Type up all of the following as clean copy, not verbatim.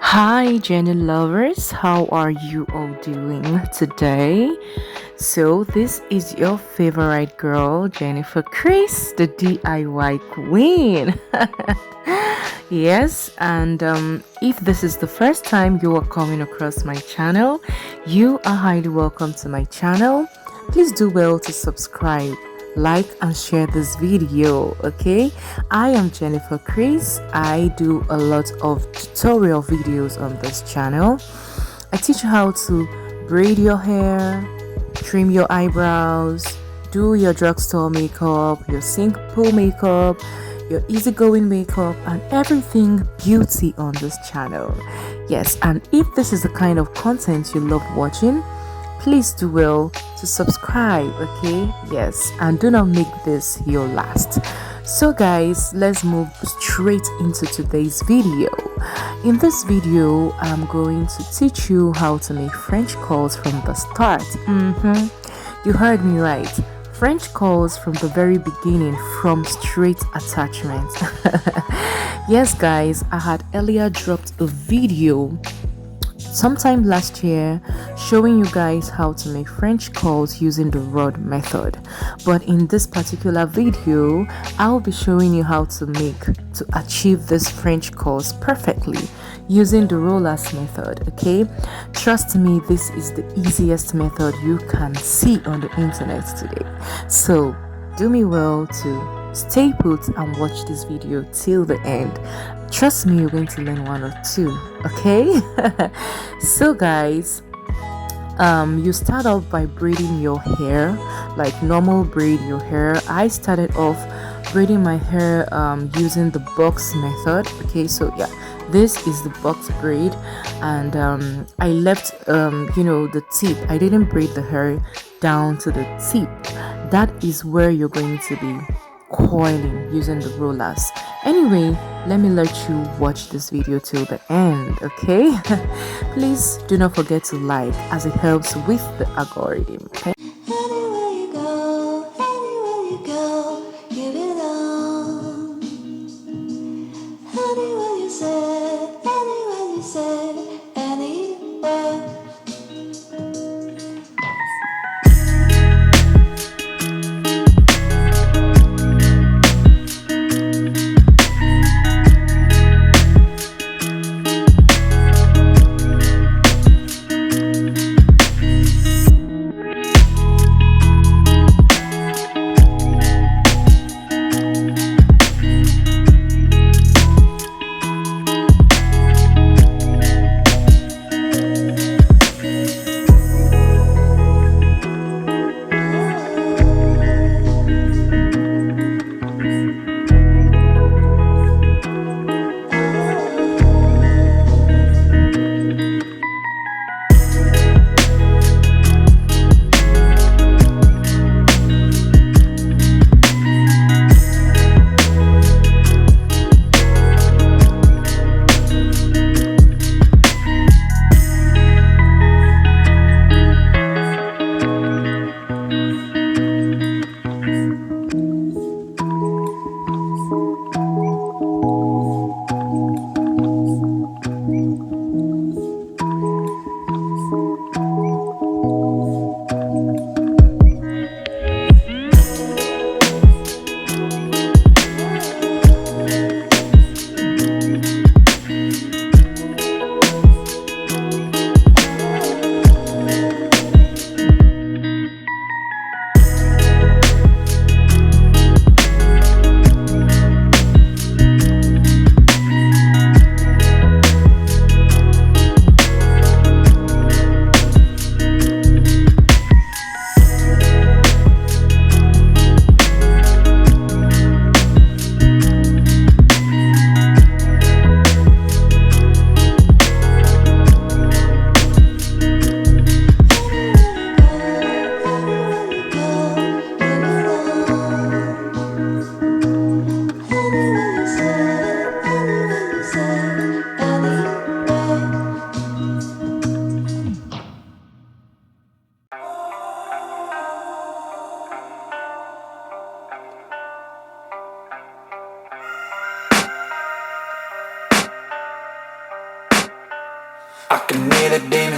Hi, Jenny lovers, how are you all doing today? So, this is your favorite girl, Jennifer Chris, the DIY queen. Yes, and if this is the first time you are coming across my channel, you are highly welcome to my channel. Please do well to subscribe, like and share this video. Okay, I am Jennifer Chris. I do a lot of tutorial videos on this channel. I teach you how to braid your hair, trim your eyebrows, do your drugstore makeup, your simple makeup, your easygoing makeup, and everything beauty on this channel. Yes, and if this is the kind of content you love watching, please do well to subscribe. Okay, yes, and do not make this your last. So guys, let's move straight into today's video. In this video, I'm going to teach you how to make French curls from the start. You heard me right, French curls from the very beginning, from straight attachment. Yes guys, I had earlier dropped a video sometime last year showing you guys how to make French curls using the rod method, but in this particular video I'll be showing you how to achieve this French curls perfectly using the rollers method. Okay, trust me, this is the easiest method you can see on the internet today, so do me well to stay put and watch this video till the end. Trust me, you're going to learn one or two. Okay. So guys, you start off by braiding your hair like normal braid your hair. I started off braiding my hair using the box method. Okay, so yeah, this is the box braid, and I left the tip. I didn't braid the hair down to the tip. That is where you're going to be coiling using the rollers. Anyway, let me let you watch this video till the end. Okay. Please do not forget to like, as it helps with the algorithm. Okay. Anywhere you go, give it all. Anywhere you say, anywhere.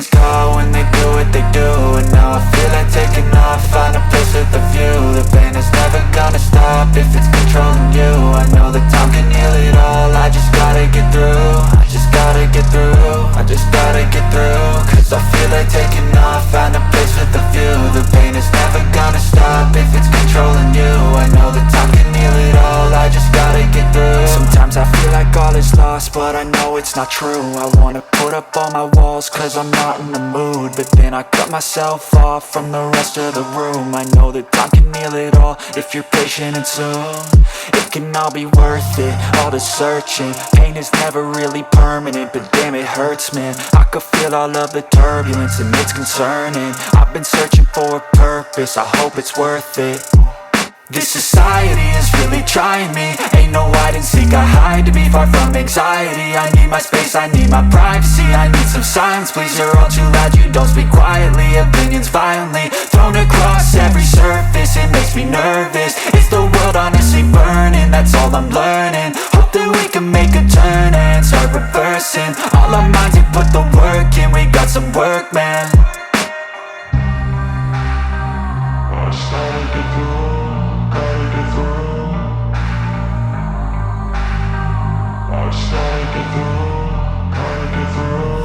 demons call when they do what they do. And now I feel like taking off, find a place with a view. The pain is never gonna stop if it's controlling you. I know that time can heal it all, I just gotta get through. I just gotta get through, I just gotta get through. Cause I feel like taking off, find a place with a view. The pain is never gonna stop if it's controlling you. I know that time can heal it all, I just gotta get through. Sometimes I feel like all is lost, but I know it's not true. I wanna put up all my walls cause I'm not in the mood, but then I cut myself off from the rest of the room. I know that time can heal it all if you're patient and soon it can all be worth it, all the searching. Pain is never really permanent, but damn it hurts, man. I could feel all of the turbulence and it's concerning. I've been searching for a purpose, I hope it's worth it. This society is really trying me. Ain't no hide and seek, I hide to be far from anxiety. I need my space, I need my privacy. I need some silence, please, you're all too loud. You don't speak quietly, opinions violently thrown across every surface. It makes me nervous, it's the world honestly burning. That's all I'm learning, hope that we can make a turn and start reversing. All our minds and put the work in, we got some work, man.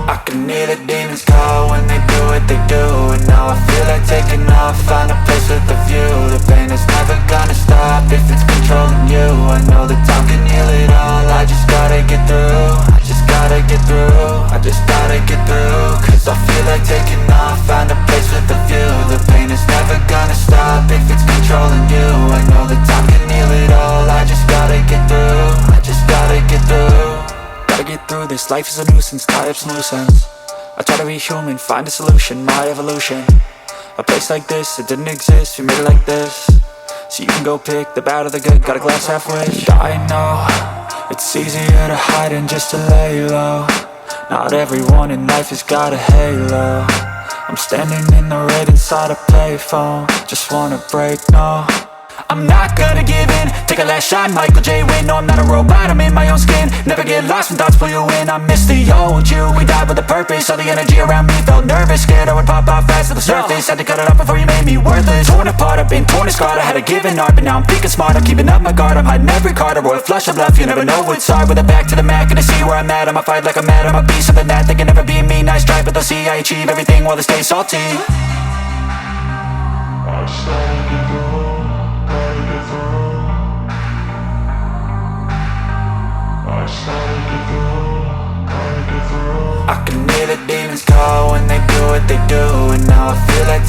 I can hear the demons call when they do what they do. And now I feel like taking off, find a place with a view. The pain is never gonna stop if it's controlling you. I know that time can heal it all, I just gotta get through. I just gotta get through, I just gotta get through. Cause I feel like taking off, find a place with a view. The pain is never gonna stop if it's controlling you. I know that time can heal it all, I just gotta get through. I just gotta get through. Gotta get through this, life is a nuisance, tie up some loose ends. I try to be human, find a solution, my evolution. A place like this, it didn't exist, we made it like this. So you can go pick the bad or the good, got a glass halfway. I know, it's easier to hide than just to lay low. Not everyone in life has got a halo. I'm standing in the red inside a payphone, just wanna break, no. I'm not gonna give in, take a last shot, Michael J. Win. No, I'm not a robot, I'm in my own skin. Never get lost when thoughts pull you in. I miss the old you, we died with a purpose. All the energy around me felt nervous, scared I would pop off fast to the surface. Had to cut it off before you made me worthless. Torn apart, I've been torn and scarred. I had a given art, but now I'm thinking smart. I'm keeping up my guard, I'm hiding every card. A royal flush of love, you never know what's hard. With a back to the mat, gonna see where I'm at. I'ma fight like I'm mad, I'ma be something that they can never be me. Nice try, but they'll see I achieve everything while they stay salty. I can hear the demons call when they do what they do. And now I feel like